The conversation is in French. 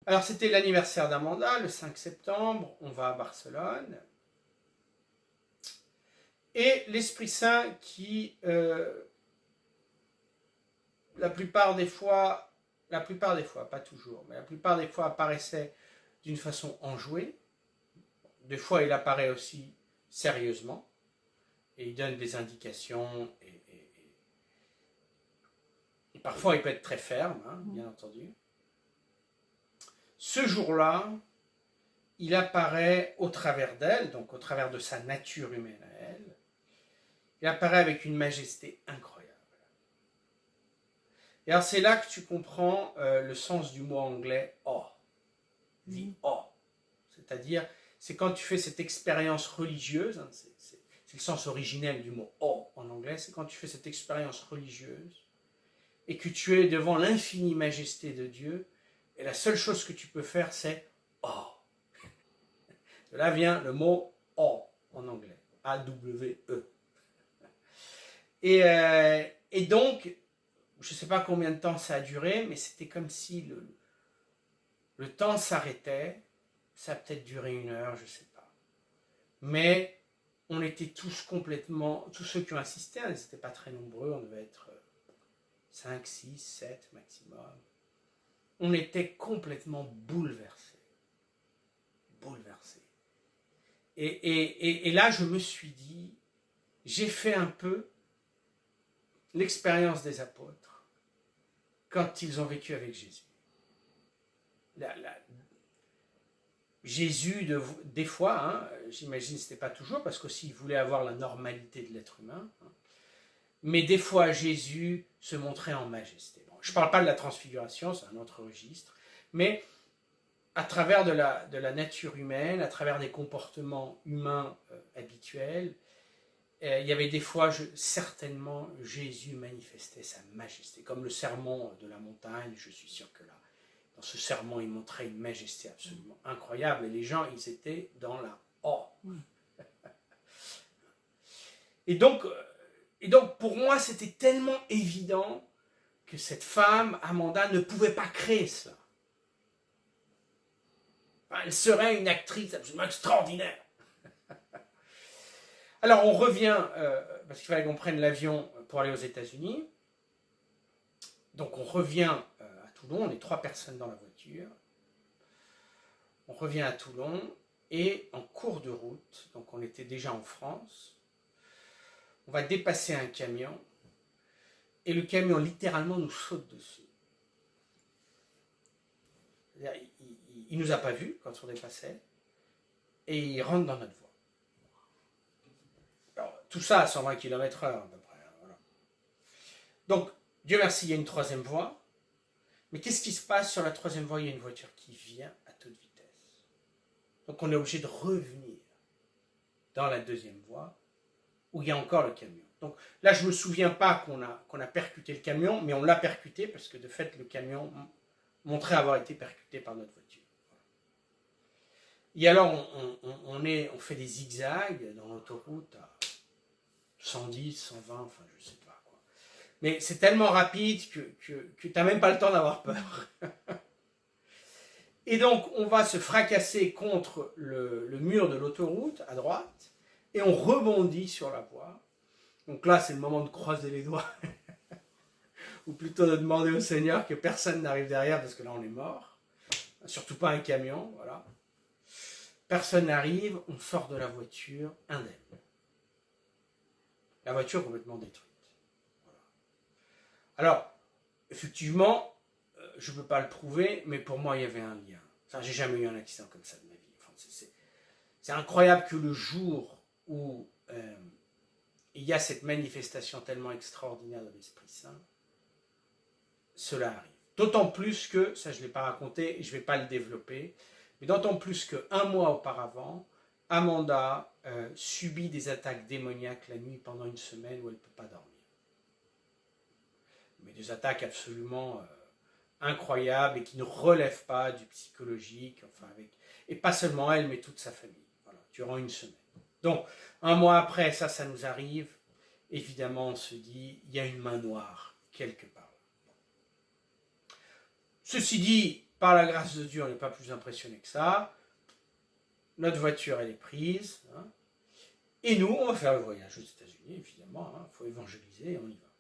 Alors, c'était l'anniversaire d'Amanda, le 5 septembre, on va à Barcelone. Et l'Esprit Saint qui, la plupart des fois, pas toujours, mais la plupart des fois apparaissait d'une façon enjouée. Des fois, il apparaît aussi sérieusement et il donne des indications. Et parfois, il peut être très ferme, hein, bien entendu. Ce jour-là, il apparaît au travers d'elle, donc au travers de sa nature humaine à elle. Il apparaît avec une majesté incroyable. Et alors, c'est là que tu comprends le sens du mot anglais « awe ». The awe. C'est-à-dire, c'est quand tu fais cette expérience religieuse, hein, c'est le sens originel du mot awe en anglais, c'est quand tu fais cette expérience religieuse et que tu es devant l'infinie majesté de Dieu, et la seule chose que tu peux faire, c'est awe. De là vient le mot awe en anglais, A-W-E. Et donc, je ne sais pas combien de temps ça a duré, mais c'était comme si le temps s'arrêtait. Ça a peut-être duré 1 heure, je ne sais pas. Mais on était tous complètement, tous ceux qui ont assisté, hein, ils n'étaient pas très nombreux, on devait être 5, 6, 7 maximum. On était complètement bouleversés. Bouleversés. Et là, je me suis dit, j'ai fait un peu l'expérience des apôtres quand ils ont vécu avec Jésus. Jésus, des fois, hein, j'imagine que ce n'était pas toujours, parce qu'aussi il voulait avoir la normalité de l'être humain, hein, mais des fois Jésus se montrait en majesté. Bon, je ne parle pas de la transfiguration, c'est un autre registre, mais à travers de la nature humaine, à travers des comportements humains habituels, il y avait des fois, certainement, Jésus manifestait sa majesté, comme le sermon de la montagne, je suis sûr que là, dans ce sermon, il montrait une majesté absolument incroyable, et les gens, ils étaient dans la awe. Et donc, pour moi, c'était tellement évident que cette femme, Amanda, ne pouvait pas créer cela. Enfin, elle serait une actrice absolument extraordinaire. Alors, on revient, parce qu'il fallait qu'on prenne l'avion pour aller aux États-Unis. Donc, on revient à Toulon, on est 3 personnes dans la voiture. On revient à Toulon, et en cours de route, donc on était déjà en France, on va dépasser un camion, et le camion littéralement nous saute dessus. Il ne nous a pas vus quand on dépassait, et il rentre dans notre voie. Alors, tout ça à 120 km/h à peu près. Voilà. Donc, Dieu merci, il y a une 3e voie, mais qu'est-ce qui se passe sur la 3e voie? Il y a une voiture qui vient à toute vitesse. Donc on est obligé de revenir dans la 2e voie, où il y a encore le camion. Donc là, je ne me souviens pas qu'on a percuté le camion, mais on l'a percuté parce que de fait, le camion montrait avoir été percuté par notre voiture. Et alors, on fait des zigzags dans l'autoroute à 110, 120, enfin, je ne sais pas quoi. Mais c'est tellement rapide que tu n'as même pas le temps d'avoir peur. Et donc, on va se fracasser contre le mur de l'autoroute à droite, et on rebondit sur la voie. Donc là, c'est le moment de croiser les doigts, ou plutôt de demander au Seigneur que personne n'arrive derrière, parce que là, on est mort. Surtout pas un camion, voilà. Personne n'arrive, on sort de la voiture indemne. La voiture complètement détruite. Voilà. Alors, effectivement, je ne peux pas le prouver, mais pour moi, il y avait un lien. Enfin, j'ai jamais eu un accident comme ça de ma vie. Enfin, c'est incroyable que le jour où il y a cette manifestation tellement extraordinaire de l'Esprit Saint, cela arrive. D'autant plus que, ça je ne l'ai pas raconté et je ne vais pas le développer, mais d'autant plus qu'un mois auparavant, Amanda subit des attaques démoniaques la nuit pendant 1 semaine où elle ne peut pas dormir. Mais des attaques absolument incroyables et qui ne relèvent pas du psychologique, enfin et pas seulement elle, mais toute sa famille, voilà, durant 1 semaine. Donc, 1 mois après, ça nous arrive. Évidemment, on se dit, il y a une main noire quelque part. Ceci dit, par la grâce de Dieu, on n'est pas plus impressionné que ça. Notre voiture, elle est prise. Hein. Et nous, on va faire le voyage aux États-Unis, évidemment. Il faut évangéliser et on y va.